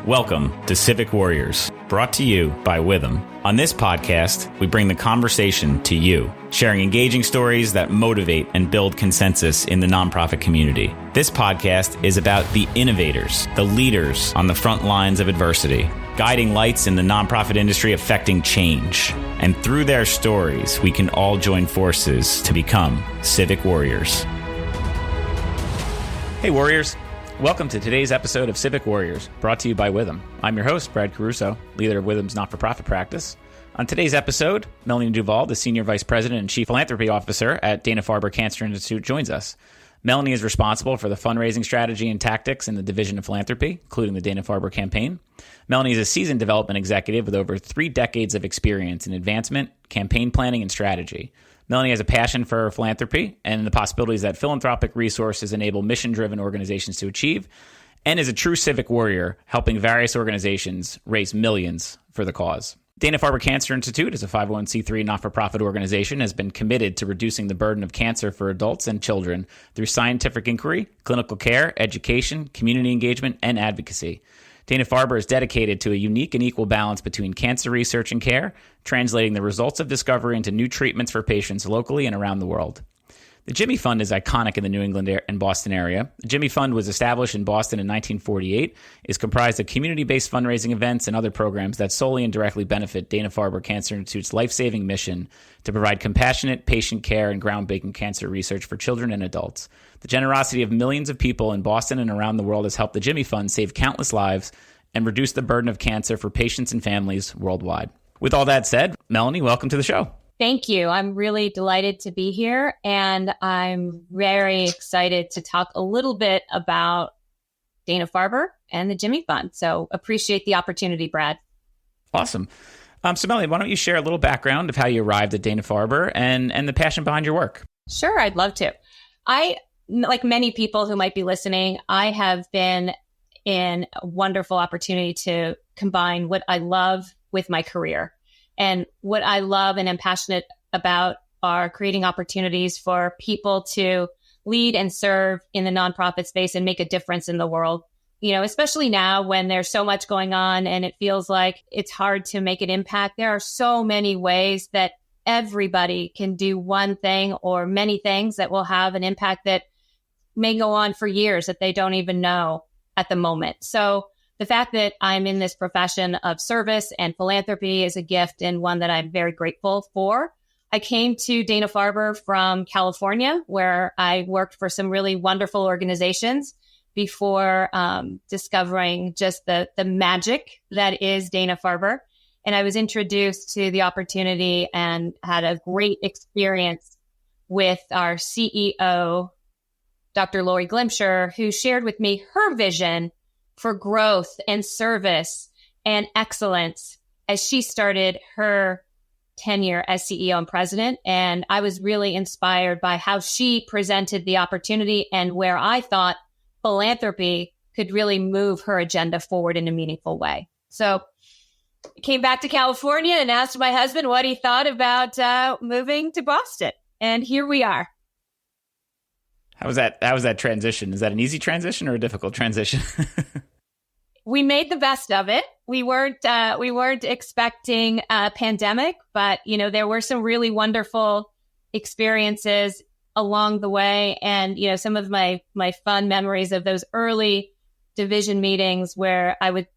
Welcome to Civic Warriors, brought to you by Witham. On this podcast, we bring the conversation to you, sharing engaging stories that motivate and build consensus in the nonprofit community. This podcast is about the innovators, the leaders on the front lines of adversity, guiding lights in the nonprofit industry affecting change. And through their stories, we can all join forces to become Civic Warriors. Hey, Warriors. Welcome to today's episode of Civic Warriors, brought to you by Witham. I'm your host, Brad Caruso, leader of Witham's not-for-profit practice. On today's episode, Melanie Duval, the Senior Vice President and Chief Philanthropy Officer at Dana-Farber Cancer Institute, joins us. Melanie is responsible for the fundraising strategy and tactics in the Division of Philanthropy, including the Dana-Farber campaign. Melanie is a seasoned development executive with over 3 decades of experience in advancement, campaign planning, and strategy. Melanie has a passion for philanthropy and the possibilities that philanthropic resources enable mission-driven organizations to achieve, and is a true civic warrior, helping various organizations raise millions for the cause. Dana-Farber Cancer Institute is a 501c3 not-for-profit organization, has been committed to reducing the burden of cancer for adults and children through scientific inquiry, clinical care, education, community engagement, and advocacy. Dana-Farber is dedicated to a unique and equal balance between cancer research and care, translating the results of discovery into new treatments for patients locally and around the world. The Jimmy Fund is iconic in the New England and Boston area. The Jimmy Fund was established in Boston in 1948, is comprised of community-based fundraising events and other programs that solely and directly benefit Dana-Farber Cancer Institute's life-saving mission to provide compassionate patient care and groundbreaking cancer research for children and adults. The generosity of millions of people in Boston and around the world has helped the Jimmy Fund save countless lives and reduce the burden of cancer for patients and families worldwide. With all that said, Melanie, welcome to the show. Thank you. I'm really delighted to be here, and I'm very excited to talk a little bit about Dana-Farber and the Jimmy Fund. So appreciate the opportunity, Brad. Awesome. So Melanie, why don't you share a little background of how you arrived at Dana-Farber and the passion behind your work? Sure, I'd love to. Like many people who might be listening, I have been in a wonderful opportunity to combine what I love with my career. And what I love and am passionate about are creating opportunities for people to lead and serve in the nonprofit space and make a difference in the world. You know, especially now when there's so much going on and it feels like it's hard to make an impact. There are so many ways that everybody can do one thing or many things that will have an impact that may go on for years that they don't even know at the moment. So the fact that I'm in this profession of service and philanthropy is a gift and one that I'm very grateful for. I came to Dana-Farber from California, where I worked for some really wonderful organizations before discovering just the magic that is Dana-Farber. And I was introduced to the opportunity and had a great experience with our CEO, Dr. Lori Glimsher, who shared with me her vision for growth and service and excellence as she started her tenure as CEO and president. And I was really inspired by how she presented the opportunity and where I thought philanthropy could really move her agenda forward in a meaningful way. So I came back to California and asked my husband what he thought about moving to Boston. And here we are. How was that transition? Is that an easy transition or a difficult transition? We made the best of it. We weren't expecting a pandemic, but there were some really wonderful experiences along the way, and some of my fun memories of those early division meetings where I would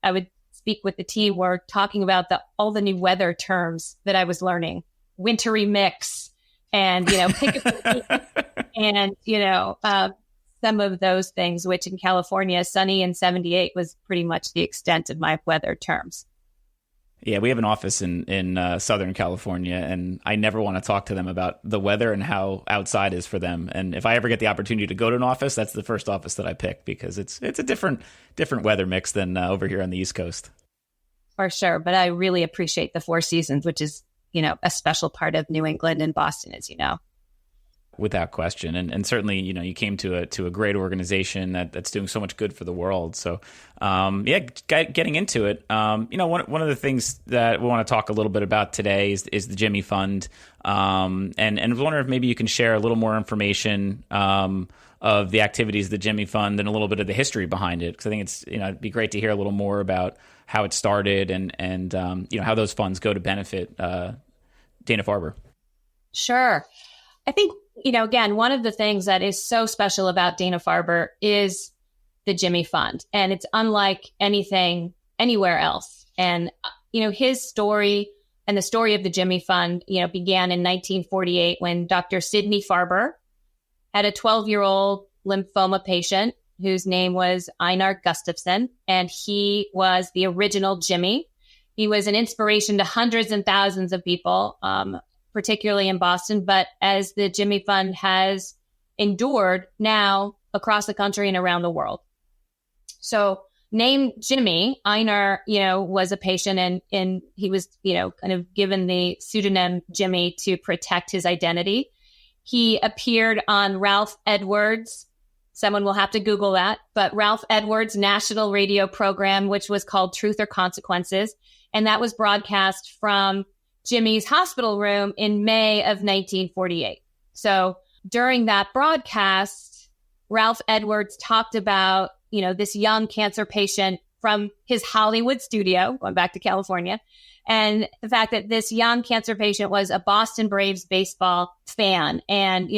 speak with the team. Were talking about all the new weather terms that I was learning, wintry mix, and pick and some of those things, which in California, sunny and 78 was pretty much the extent of my weather terms. Yeah, we have an office in Southern California, and I never want to talk to them about the weather and how outside is for them. And if I ever get the opportunity to go to an office, that's the first office that I pick, because it's a different weather mix than over here on the East Coast. For sure. But I really appreciate the Four Seasons, which is, a special part of New England and Boston, as you know. Without question. And certainly, you came to a great organization that's doing so much good for the world. So, getting into it, one of the things that we want to talk a little bit about today is the Jimmy Fund. And I was wondering if maybe you can share a little more information of the activities of the Jimmy Fund and a little bit of the history behind it. Because I think it's, it'd be great to hear a little more about how it started and how those funds go to benefit Dana-Farber. Sure. I think, again, one of the things that is so special about Dana-Farber is the Jimmy Fund. And it's unlike anything anywhere else. And, his story and the story of the Jimmy Fund, began in 1948 when Dr. Sidney Farber had a 12-year-old lymphoma patient whose name was Einar Gustafsson, and he was the original Jimmy. He was an inspiration to hundreds and thousands of people, particularly in Boston. But as the Jimmy Fund has endured now across the country and around the world. So named Jimmy, Einar, was a patient and he was, kind of given the pseudonym Jimmy to protect his identity. He appeared on Ralph Edwards. Someone will have to Google that, but Ralph Edwards' national radio program, which was called Truth or Consequences. And that was broadcast from Jimmy's hospital room in May of 1948. So during that broadcast, Ralph Edwards talked about, this young cancer patient from his Hollywood studio, going back to California, and the fact that this young cancer patient was a Boston Braves baseball fan. And,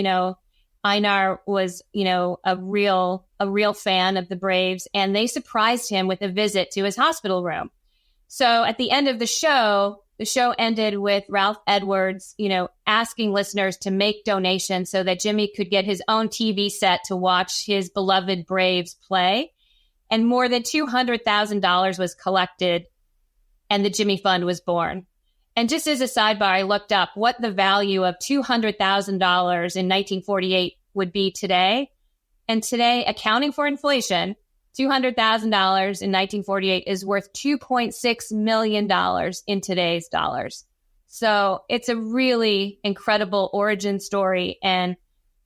Einar was, a real fan of the Braves, and they surprised him with a visit to his hospital room. So at the end of the show ended with Ralph Edwards, asking listeners to make donations so that Jimmy could get his own TV set to watch his beloved Braves play. And more than $200,000 was collected, and the Jimmy Fund was born. And just as a sidebar, I looked up what the value of $200,000 in 1948 would be today. And today, accounting for inflation, $200,000 in 1948 is worth $2.6 million in today's dollars. So it's a really incredible origin story. And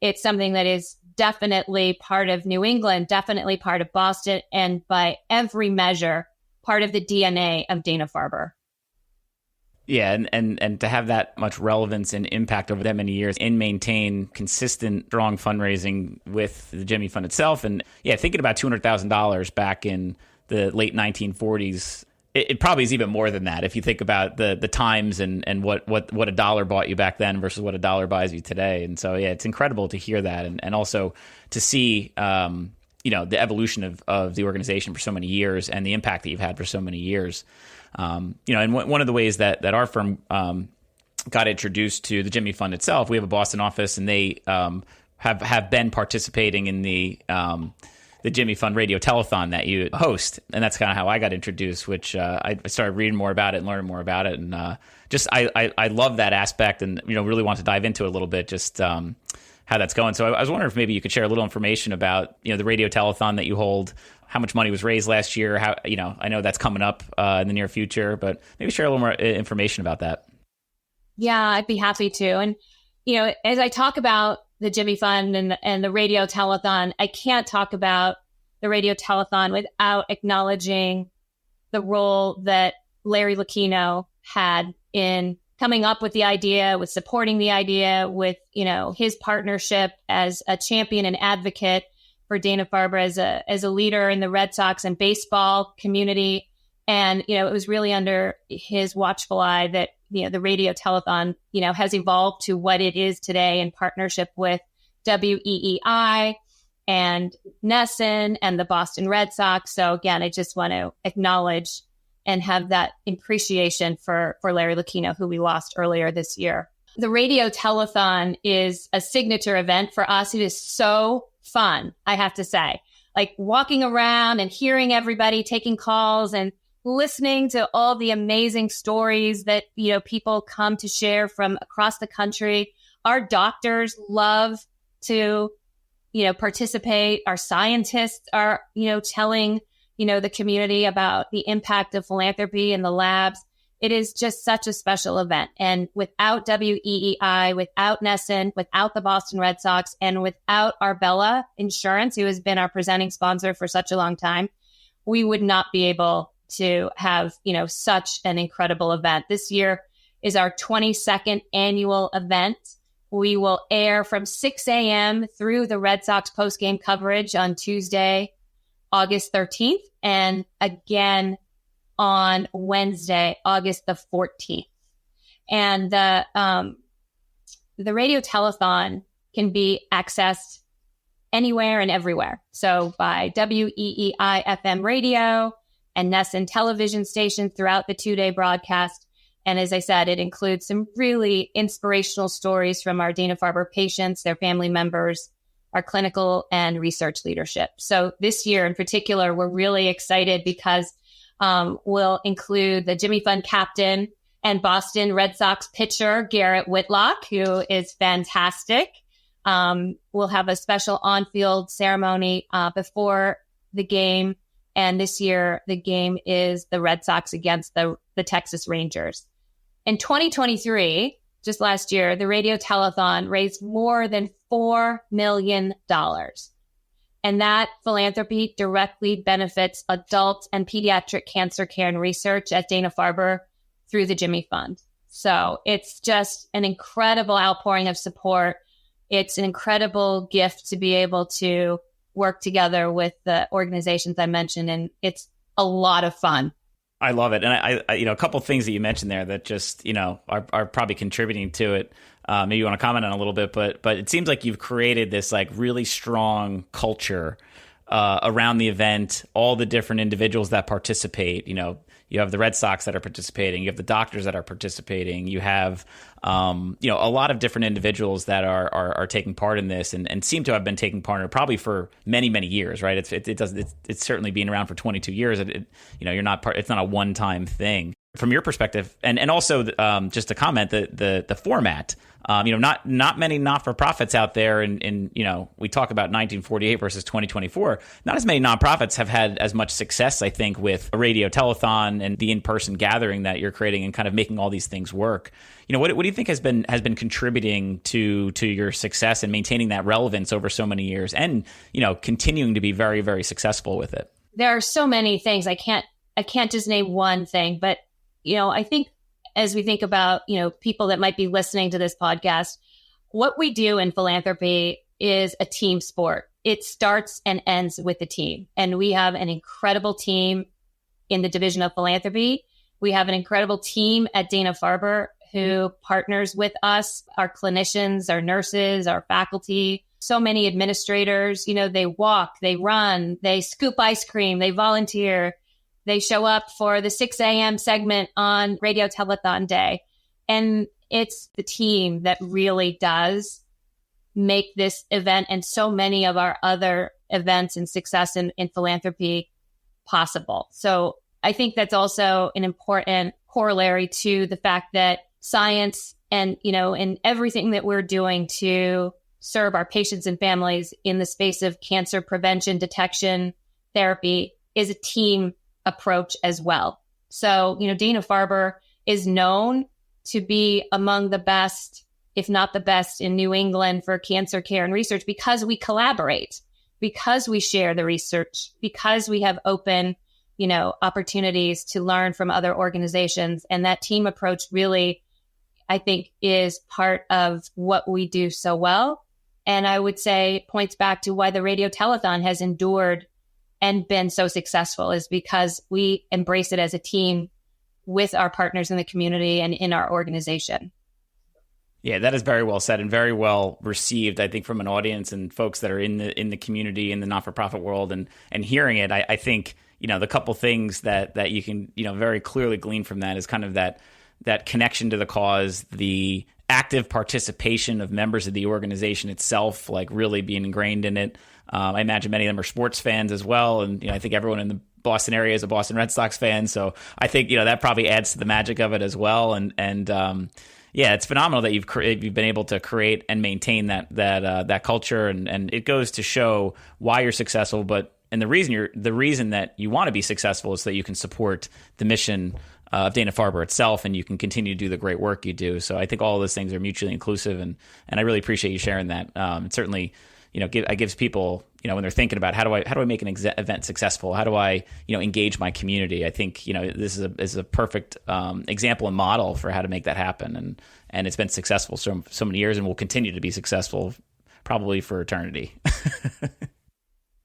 it's something that is definitely part of New England, definitely part of Boston, and by every measure, part of the DNA of Dana-Farber. Yeah, and to have that much relevance and impact over that many years and maintain consistent, strong fundraising with the Jimmy Fund itself. And yeah, thinking about $200,000 back in the late 1940s, it probably is even more than that if you think about the times and what a dollar bought you back then versus what a dollar buys you today. And so, yeah, it's incredible to hear that and also to see the evolution of the organization for so many years and the impact that you've had for so many years. And one of the ways that our firm got introduced to the Jimmy Fund itself, we have a Boston office, and they have been participating in the Jimmy Fund radio telethon that you host, and that's kind of how I got introduced. Which I started reading more about it and learning more about it, and I love that aspect, and really want to dive into it a little bit, just how that's going. So I was wondering if maybe you could share a little information about the radio telethon that you hold. How much money was raised last year? How I know that's coming up in the near future, but maybe share a little more information about that. Yeah, I'd be happy to. And as I talk about the Jimmy Fund and the radio telethon, I can't talk about the radio telethon without acknowledging the role that Larry Lucchino had in coming up with the idea, with supporting the idea, with his partnership as a champion and advocate for Dana-Farber as a leader in the Red Sox and baseball community. And, it was really under his watchful eye that, the radio telethon, has evolved to what it is today in partnership with WEEI and NESN and the Boston Red Sox. So again, I just want to acknowledge and have that appreciation for Larry Lucchino, who we lost earlier this year. The radio telethon is a signature event for us. It is so fun, I have to say. Like walking around and hearing everybody taking calls and listening to all the amazing stories that, people come to share from across the country. Our doctors love to, participate. Our scientists are, telling, the community about the impact of philanthropy in the labs. It is just such a special event. And without WEEI, without NESN, without the Boston Red Sox, and without Arbella Insurance, who has been our presenting sponsor for such a long time, we would not be able to have, such an incredible event. This year is our 22nd annual event. We will air from 6 a.m. through the Red Sox post-game coverage on Tuesday, August 13th, and again on Wednesday, August the 14th. And the radio telethon can be accessed anywhere and everywhere. So by WEEI FM radio and NESN television stations throughout the 2-day broadcast. And as I said, it includes some really inspirational stories from our Dana-Farber patients, their family members, our clinical and research leadership. So this year in particular, we're really excited because we'll include the Jimmy Fund captain and Boston Red Sox pitcher, Garrett Whitlock, who is fantastic. We'll have a special on-field ceremony before the game. And this year, the game is the Red Sox against the Texas Rangers. In 2023, just last year, the radio telethon raised more than $4 million. And that philanthropy directly benefits adult and pediatric cancer care and research at Dana-Farber through the Jimmy Fund. So it's just an incredible outpouring of support. It's an incredible gift to be able to work together with the organizations I mentioned, and it's a lot of fun. I love it. And I a couple of things that you mentioned there that just, are probably contributing to it. Maybe you want to comment on a little bit, but it seems like you've created this like really strong culture around the event, all the different individuals that participate. You have the Red Sox that are participating. You have the doctors that are participating. You have, a lot of different individuals that are taking part in this and seem to have been taking part in it probably for many, many years, right? It's certainly been around for 22 years. You're not it's not a one-time thing. From your perspective, and also just to comment, the format. Not many not-for-profits out there, and we talk about 1948 versus 2024. Not as many nonprofits have had as much success, I think, with a radio telethon and the in-person gathering that you're creating and kind of making all these things work. What do you think has been contributing to your success and maintaining that relevance over so many years, and continuing to be very, very successful with it? There are so many things. I can't just name one thing, but I think as we think about, people that might be listening to this podcast, what we do in philanthropy is a team sport. It starts and ends with the team. And we have an incredible team in the division of philanthropy. We have an incredible team at Dana-Farber who partners with us, our clinicians, our nurses, our faculty, so many administrators. They walk, they run, they scoop ice cream, they volunteer. They show up for the 6 a.m. segment on Radio Telethon Day. And it's the team that really does make this event and so many of our other events and success in philanthropy possible. So I think that's also an important corollary to the fact that science and, in everything that we're doing to serve our patients and families in the space of cancer prevention, detection, therapy is a team approach as well. So, Dana-Farber is known to be among the best, if not the best, in New England for cancer care and research because we collaborate, because we share the research, because we have open, opportunities to learn from other organizations. And that team approach really, I think, is part of what we do so well. And I would say points back to why the radio telethon has endured and been so successful is because we embrace it as a team with our partners in the community and in our organization. Yeah, that is very well said and very well received, I think, from an audience and folks that are in the community, in the not-for-profit world, and hearing it. I think, the couple things that you can, very clearly glean from that is kind of that connection to the cause, the active participation of members of the organization itself, like really being ingrained in it. I imagine many of them are sports fans as well. And, I think everyone in the Boston area is a Boston Red Sox fan. So I think, that probably adds to the magic of it as well. And it's phenomenal that you've been able to create and maintain that culture. And it goes to show why you're successful. And the reason that you want to be successful is so that you can support the mission of Dana-Farber itself, and you can continue to do the great work you do. So I think all of those things are mutually inclusive, and I really appreciate you sharing that. It certainly it gives people, when they're thinking about how do I make an event successful? How do I, engage my community? I think, this is a perfect example and model for how to make that happen. And it's been successful so many years and will continue to be successful probably for eternity.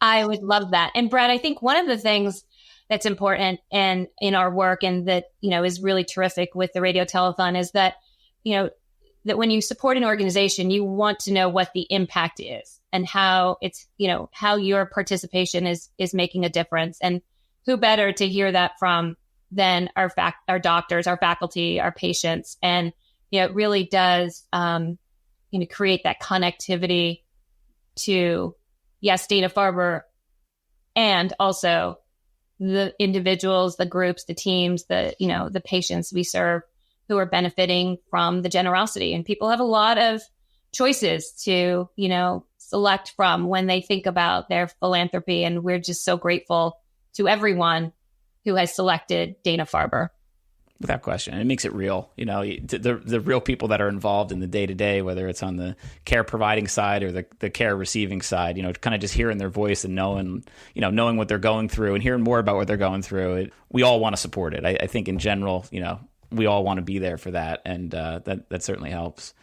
I would love that. And Brett, I think one of the things that's important and in our work and that, is really terrific with the radio telethon is that, that when you support an organization, you want to know what the impact is and how it's, how your participation is making a difference. And who better to hear that from than our doctors, our faculty, our patients. And, it really does, create that connectivity to, yes, Dana-Farber, and also the individuals, the groups, the teams, the patients we serve who are benefiting from the generosity. And people have a lot of choices to, select from when they think about their philanthropy. And we're just so grateful to everyone who has selected Dana-Farber. Without question. It makes it real. The real people that are involved in the day-to-day, whether it's on the care providing side or the care receiving side, kind of just hearing their voice and knowing what they're going through and hearing more about what they're going through. We all want to support it. I think in general, we all want to be there for that. And that certainly helps.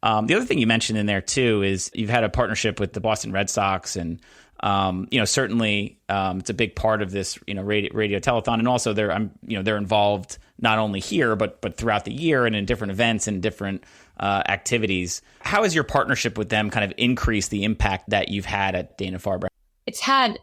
The other thing you mentioned in there too is you've had a partnership with the Boston Red Sox, and certainly it's a big part of this radio telethon, and also they're involved not only here but throughout the year and in different events and different activities. How has your partnership with them kind of increased the impact that you've had at Dana-Farber? It's had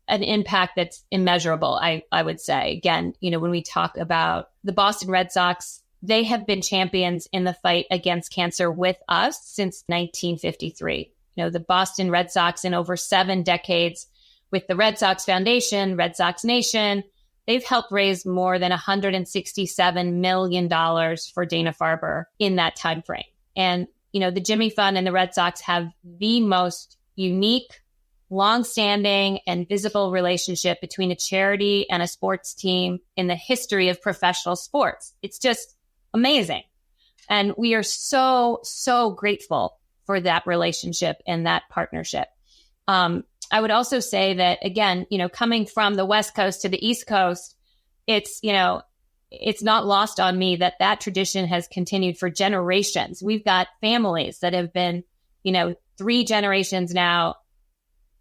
an impact that's immeasurable, I would say. Again, when we talk about the Boston Red Sox, they have been champions in the fight against cancer with us since 1953. The Boston Red Sox in over 7 decades with the Red Sox Foundation, Red Sox Nation, they've helped raise more than $167 million for Dana-Farber in that time frame. And, the Jimmy Fund and the Red Sox have the most unique, longstanding, and visible relationship between a charity and a sports team in the history of professional sports. It's just amazing. And we are so, so grateful for that relationship and that partnership. I would also say that, again, coming from the West Coast to the East Coast, it's not lost on me that tradition has continued for generations. We've got families that have been, 3 generations now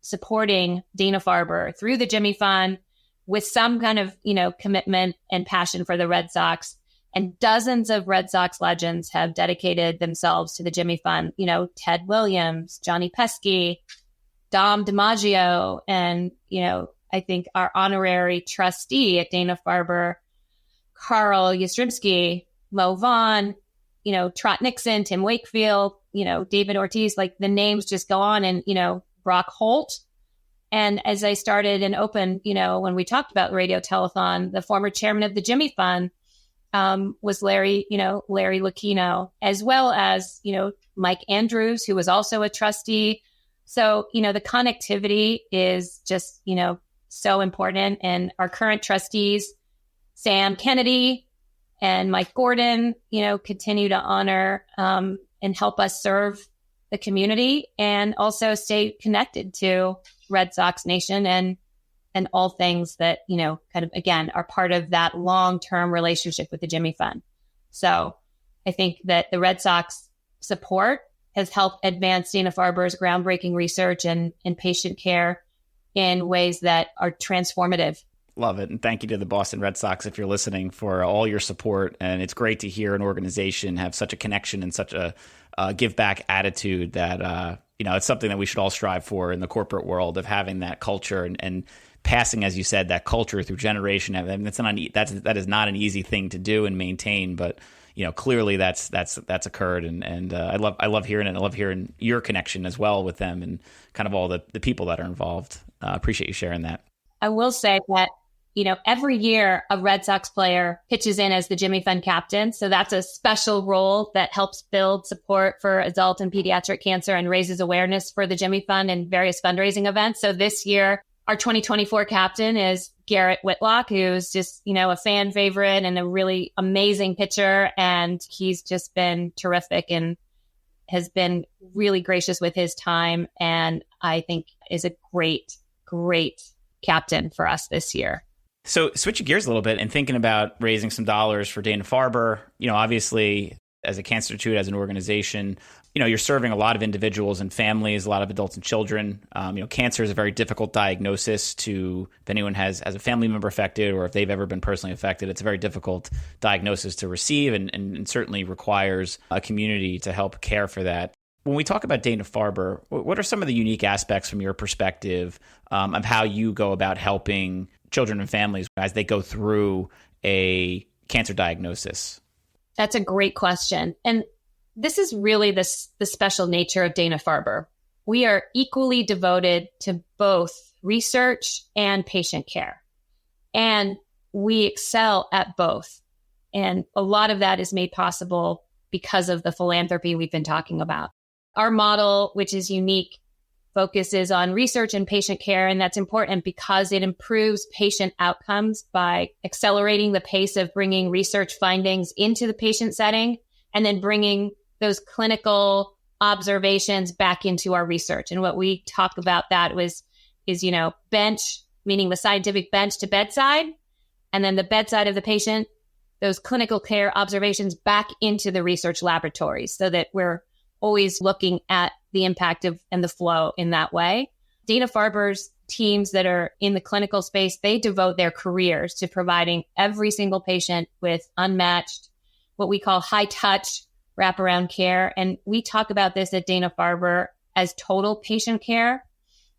supporting Dana-Farber through the Jimmy Fund with some kind of, commitment and passion for the Red Sox. And dozens of Red Sox legends have dedicated themselves to the Jimmy Fund. Ted Williams, Johnny Pesky, Dom DiMaggio, and, I think our honorary trustee at Dana-Farber, Carl Yastrzemski, Mo Vaughn, Trot Nixon, Tim Wakefield, David Ortiz, like the names just go on, and, Brock Holt. And as I started and opened, when we talked about Radio Telethon, the former chairman of the Jimmy Fund, was Larry Lucchino, as well as, Mike Andrews, who was also a trustee. So, the connectivity is just, so important. And our current trustees, Sam Kennedy and Mike Gordon, continue to honor and help us serve the community and also stay connected to Red Sox Nation and all things that, kind of, again, are part of that long-term relationship with the Jimmy Fund. So I think that the Red Sox support has helped advance Dana-Farber's groundbreaking research and patient care in ways that are transformative. Love it. And thank you to the Boston Red Sox, if you're listening, for all your support. And it's great to hear an organization have such a connection and such a give back attitude that, it's something that we should all strive for in the corporate world, of having that culture and passing, as you said, that culture through generation. I mean, that is not an easy thing to do and maintain, but clearly that's occurred, and I love hearing it. I love hearing your connection as well with them and kind of all the people that are involved. Appreciate you sharing that. I will say that every year a Red Sox player pitches in as the Jimmy Fund captain, so that's a special role that helps build support for adult and pediatric cancer and raises awareness for the Jimmy Fund and various fundraising events. So this year, our 2024 captain is Garrett Whitlock, who's just, a fan favorite and a really amazing pitcher. And he's just been terrific in has been really gracious with his time, and I think is a great, great captain for us this year. So switching gears a little bit and thinking about raising some dollars for Dana-Farber, obviously as a Cancer Institute, as an organization, you're serving a lot of individuals and families, a lot of adults and children. Cancer is a very difficult diagnosis if anyone has a family member affected or if they've ever been personally affected. It's a very difficult diagnosis to receive and certainly requires a community to help care for that. When we talk about Dana-Farber, what are some of the unique aspects from your perspective of how you go about helping children and families as they go through a cancer diagnosis? That's a great question. And this is really the special nature of Dana-Farber. We are equally devoted to both research and patient care. And we excel at both. And a lot of that is made possible because of the philanthropy we've been talking about. Our model, which is unique, focuses on research and patient care, and that's important because it improves patient outcomes by accelerating the pace of bringing research findings into the patient setting and then bringing those clinical observations back into our research. And what we talk about that is bench, meaning the scientific bench to bedside, and then the bedside of the patient, those clinical care observations back into the research laboratories so that we're always looking at the impact of and the flow in that way. Dana-Farber's teams that are in the clinical space, they devote their careers to providing every single patient with unmatched, what we call high touch wraparound care. And we talk about this at Dana-Farber as total patient care.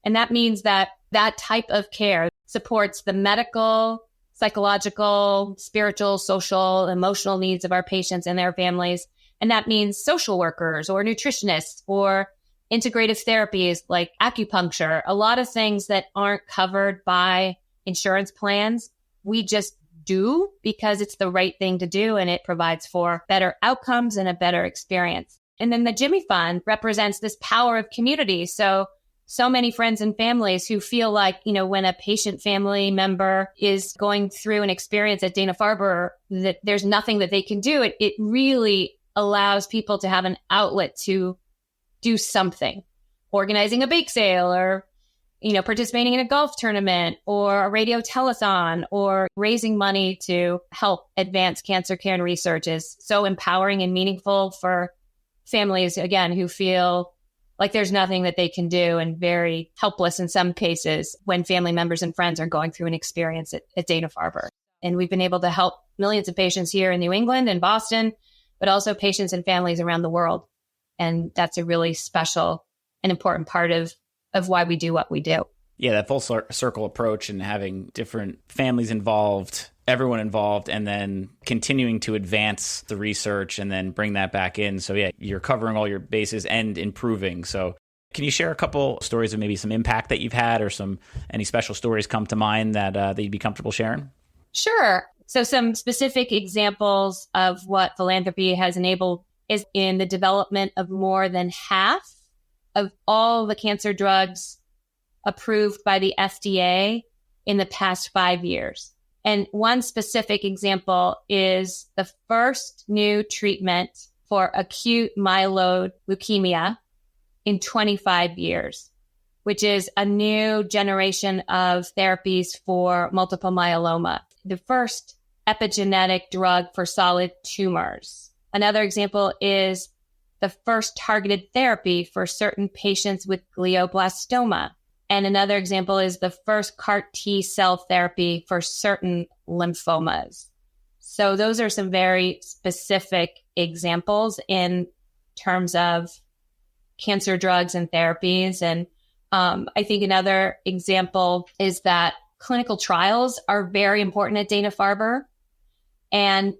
And that means that type of care supports the medical, psychological, spiritual, social, emotional needs of our patients and their families. And that means social workers or nutritionists or integrative therapies like acupuncture, a lot of things that aren't covered by insurance plans. We just do because it's the right thing to do and it provides for better outcomes and a better experience. And then the Jimmy Fund represents this power of community. So many friends and families who feel like, when a patient family member is going through an experience at Dana-Farber, that there's nothing that they can do. It really allows people to have an outlet to do something, organizing a bake sale or, participating in a golf tournament or a radio telethon or raising money to help advance cancer care and research is so empowering and meaningful for families, again, who feel like there's nothing that they can do and very helpless in some cases when family members and friends are going through an experience at Dana-Farber. And we've been able to help millions of patients here in New England and Boston, but also patients and families around the world. And that's a really special and important part of why we do what we do. Yeah, that full circle approach and having different families involved, everyone involved, and then continuing to advance the research and then bring that back in. So yeah, you're covering all your bases and improving. So can you share a couple stories of maybe some impact that you've had or any special stories come to mind that you'd be comfortable sharing? Sure. So some specific examples of what philanthropy has enabled is in the development of more than half of all the cancer drugs approved by the FDA in the past 5 years. And one specific example is the first new treatment for acute myeloid leukemia in 25 years, which is a new generation of therapies for multiple myeloma. The first epigenetic drug for solid tumors. Another example is the first targeted therapy for certain patients with glioblastoma. And another example is the first CAR T cell therapy for certain lymphomas. So those are some very specific examples in terms of cancer drugs and therapies. And I think another example is that clinical trials are very important at Dana-Farber. And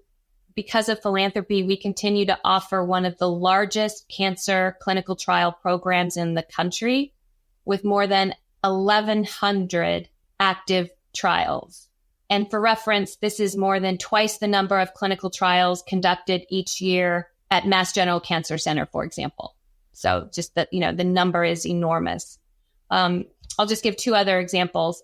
because of philanthropy, we continue to offer one of the largest cancer clinical trial programs in the country with more than 1,100 active trials. And for reference, this is more than twice the number of clinical trials conducted each year at Mass General Cancer Center, for example. So just that, the number is enormous. I'll just give two other examples.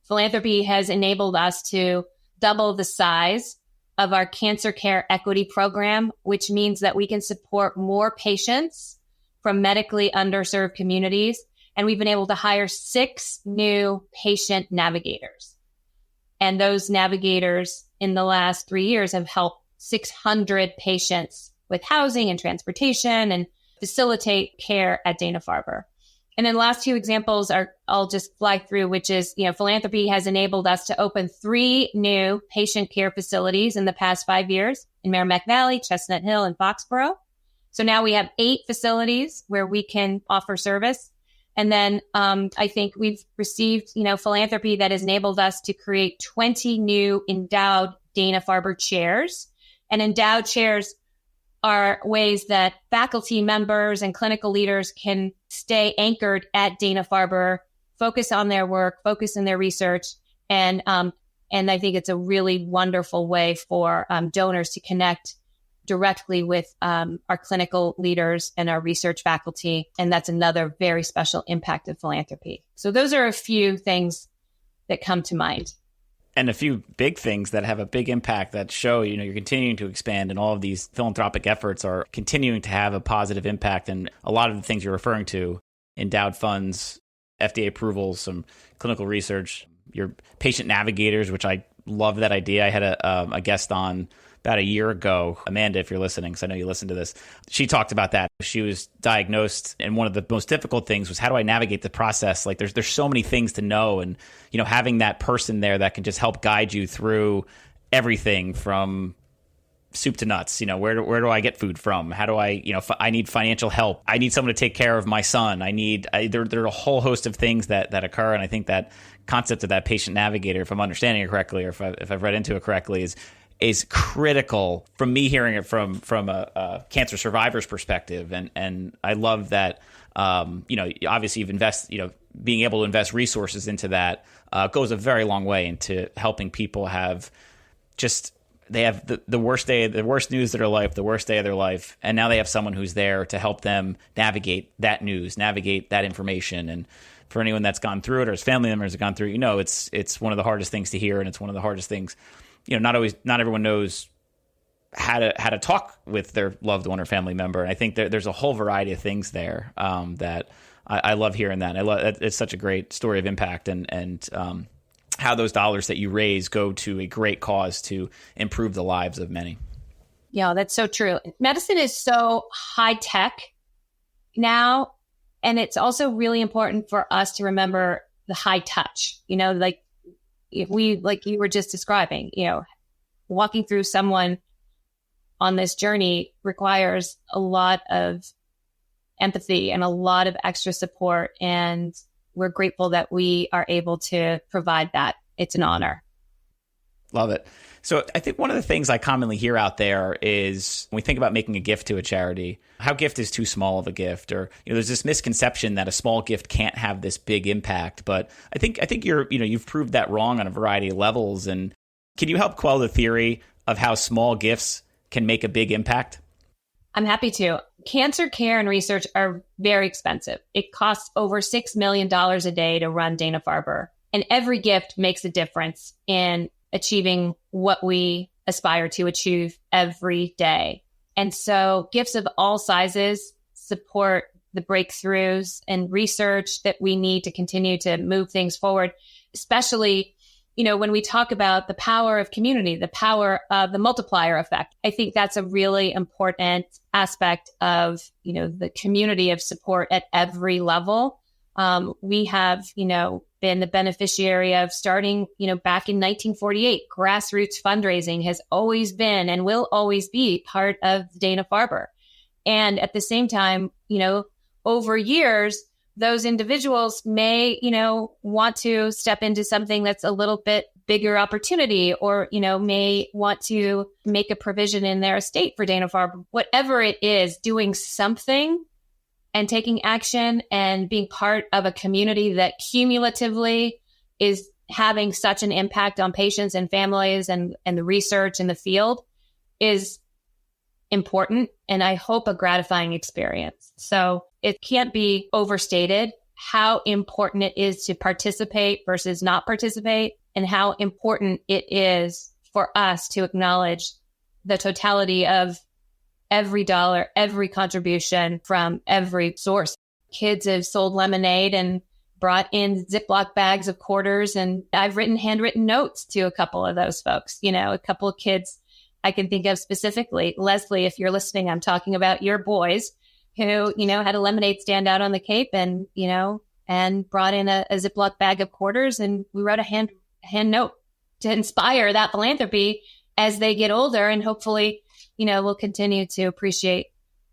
Philanthropy has enabled us to double the size of our cancer care equity program, which means that we can support more patients from medically underserved communities. And we've been able to hire 6 new patient navigators. And those navigators in the last 3 years have helped 600 patients with housing and transportation and facilitate care at Dana-Farber. And then last 2 examples I'll just fly through, which is, philanthropy has enabled us to open 3 new patient care facilities in the past 5 years in Merrimack Valley, Chestnut Hill, and Foxborough. So now we have 8 facilities where we can offer service. And then I think we've received, philanthropy that has enabled us to create 20 new endowed Dana-Farber chairs. And endowed chairs are ways that faculty members and clinical leaders can stay anchored at Dana-Farber, focus on their work, focus in their research. And I think it's a really wonderful way for donors to connect directly with our clinical leaders and our research faculty. And that's another very special impact of philanthropy. So those are a few things that come to mind. And a few big things that have a big impact that show, you're continuing to expand, and all of these philanthropic efforts are continuing to have a positive impact. And a lot of the things you're referring to, endowed funds, FDA approvals, some clinical research, your patient navigators, which I love that idea. I had a guest on about a year ago, Amanda, if you're listening, because I know you listen to this. She talked about that. She was diagnosed, and one of the most difficult things was, how do I navigate the process? Like there's so many things to know, and having that person there that can just help guide you through everything from soup to nuts. Where do I get food from? How do I, I need financial help. I need someone to take care of my son. There are a whole host of things that occur, and I think that concept of that patient navigator, if I'm understanding it correctly, or if I've read into it correctly, is critical from me hearing it from a cancer survivor's perspective. And I love that, obviously you've being able to invest resources into that goes a very long way into helping people have they have the worst news of their life, the worst day of their life. And now they have someone who's there to help them navigate that news, navigate that information. And for anyone that's gone through it, or his family members have gone through it, it's one of the hardest things to hear. And it's one of the hardest things, not everyone knows how to talk with their loved one or family member. And I think there's a whole variety of things there that I love hearing that. It's such a great story of impact, and how those dollars that you raise go to a great cause to improve the lives of many. Yeah, that's so true. Medicine is so high tech now, and it's also really important for us to remember the high touch. If we, like you were just describing, walking through someone on this journey requires a lot of empathy and a lot of extra support. And we're grateful that we are able to provide that. It's an honor. Love it. So I think one of the things I commonly hear out there is, when we think about making a gift to a charity, how gift is too small of a gift, or there's this misconception that a small gift can't have this big impact. But I think you've proved that wrong on a variety of levels. And can you help quell the theory of how small gifts can make a big impact? I'm happy to. Cancer care and research are very expensive. It costs over $6 million a day to run Dana-Farber, and every gift makes a difference in achieving what we aspire to achieve every day. And so gifts of all sizes support the breakthroughs and research that we need to continue to move things forward, especially, when we talk about the power of community, the power of the multiplier effect. I think that's a really important aspect of, the community of support at every level. We have, been the beneficiary of starting, back in 1948. Grassroots fundraising has always been and will always be part of Dana-Farber. And at the same time, over years, those individuals may, want to step into something that's a little bit bigger opportunity, or, may want to make a provision in their estate for Dana-Farber. Whatever it is, doing something and taking action and being part of a community that cumulatively is having such an impact on patients and families and the research in the field is important, and I hope a gratifying experience. So it can't be overstated how important it is to participate versus not participate, and how important it is for us to acknowledge the totality of every dollar, every contribution from every source. Kids have sold lemonade and brought in Ziploc bags of quarters. And I've written handwritten notes to a couple of those folks, a couple of kids I can think of specifically. Leslie, if you're listening, I'm talking about your boys who, had a lemonade stand out on the Cape and, and brought in a Ziploc bag of quarters. And we wrote a hand note to inspire that philanthropy as they get older. And hopefully, we'll continue to appreciate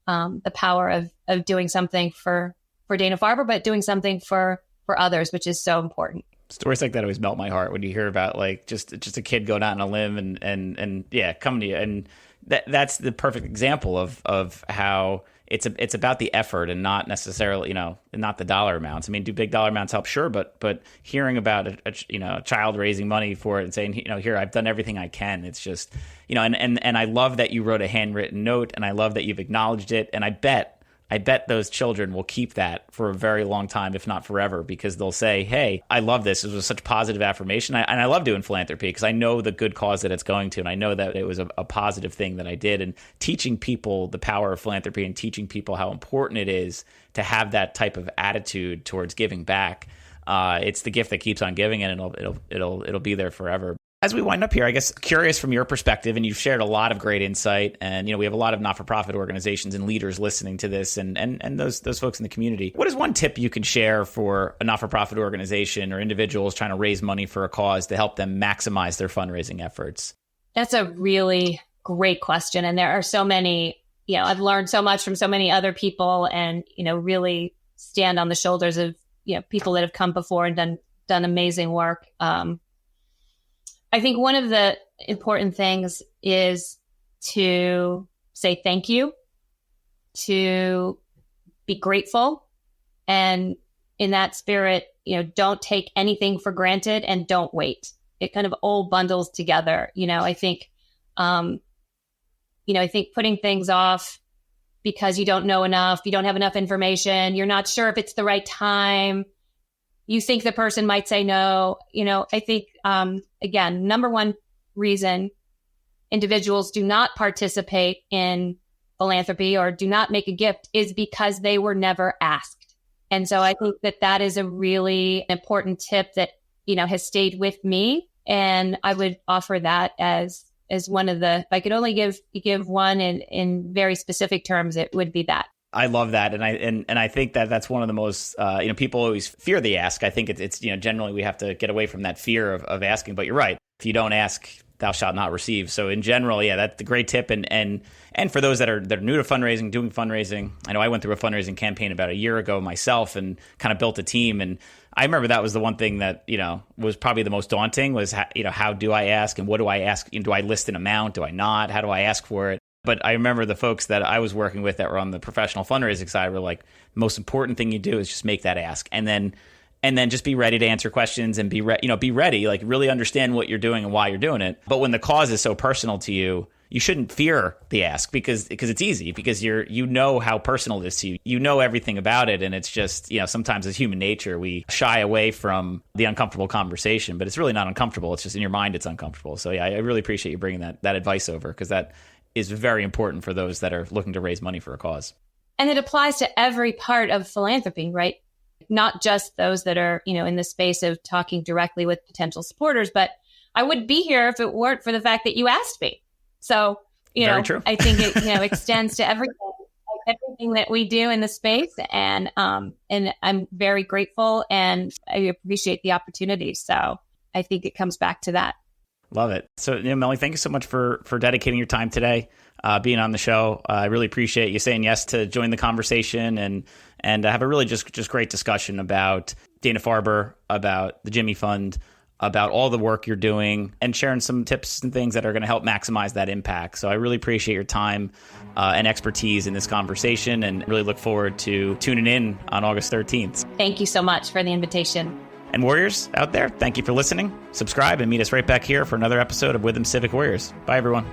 the power of doing something for Dana-Farber, but doing something for others, which is so important. Stories like that always melt my heart when you hear about like just a kid going out on a limb and coming to you. And that's the perfect example of how it's about the effort and not necessarily, not the dollar amounts. I mean, do big dollar amounts help? Sure. But hearing about a child raising money for it and saying, here, I've done everything I can. It's just, and I love that you wrote a handwritten note, and I love that you've acknowledged it. And I bet those children will keep that for a very long time, if not forever, because they'll say, hey, I love this. It was such positive affirmation. And I love doing philanthropy because I know the good cause that it's going to. And I know that it was a positive thing that I did. And teaching people the power of philanthropy and teaching people how important it is to have that type of attitude towards giving back. It's the gift that keeps on giving, and it'll be there forever. As we wind up here, I guess curious from your perspective, and you've shared a lot of great insight, and we have a lot of not-for-profit organizations and leaders listening to this, and those folks in the community. What is one tip you can share for a not-for-profit organization or individuals trying to raise money for a cause to help them maximize their fundraising efforts? That's a really great question, and there are so many. I've learned so much from so many other people, and really stand on the shoulders of people that have come before and done amazing work. I think one of the important things is to say thank you, to be grateful. And in that spirit, don't take anything for granted and don't wait. It kind of all bundles together. I think putting things off because you don't know enough, you don't have enough information, you're not sure if it's the right time, you think the person might say no. I think, again, number one reason individuals do not participate in philanthropy or do not make a gift is because they were never asked. And so I think that is a really important tip that, has stayed with me. And I would offer that as one of the, if I could only give one in very specific terms, it would be that. I love that, and I think that's one of the most people always fear the ask. I think it's generally we have to get away from that fear of asking. But you're right. If you don't ask, thou shalt not receive. So in general, that's the great tip. And for those that are new to fundraising, doing fundraising, I know I went through a fundraising campaign about a year ago myself and kind of built a team. And I remember that was the one thing that was probably the most daunting was how do I ask and what do I ask? Do I list an amount? Do I not? How do I ask for it? But I remember the folks that I was working with that were on the professional fundraising side were like, most important thing you do is just make that ask. And then just be ready to answer questions and be ready, like really understand what you're doing and why you're doing it. But when the cause is so personal to you, you shouldn't fear the ask because it's easy because how personal it is to you. You know everything about it. And it's just, sometimes as human nature, we shy away from the uncomfortable conversation, but it's really not uncomfortable. It's just in your mind, it's uncomfortable. So yeah, I really appreciate you bringing that advice over because that is very important for those that are looking to raise money for a cause. And it applies to every part of philanthropy, right? Not just those that are, in the space of talking directly with potential supporters, but I wouldn't be here if it weren't for the fact that you asked me. So, very true. I think it, extends to everything that we do in the space. And I'm very grateful and I appreciate the opportunity. So I think it comes back to that. Love it. So, Melanie, thank you so much for dedicating your time today, being on the show. I really appreciate you saying yes to join the conversation and have a really just great discussion about Dana-Farber, about the Jimmy Fund, about all the work you're doing, and sharing some tips and things that are going to help maximize that impact. So I really appreciate your time and expertise in this conversation and really look forward to tuning in on August 13th. Thank you so much for the invitation. And Warriors out there, thank you for listening. Subscribe and meet us right back here for another episode of Witham Civic Warriors. Bye, everyone.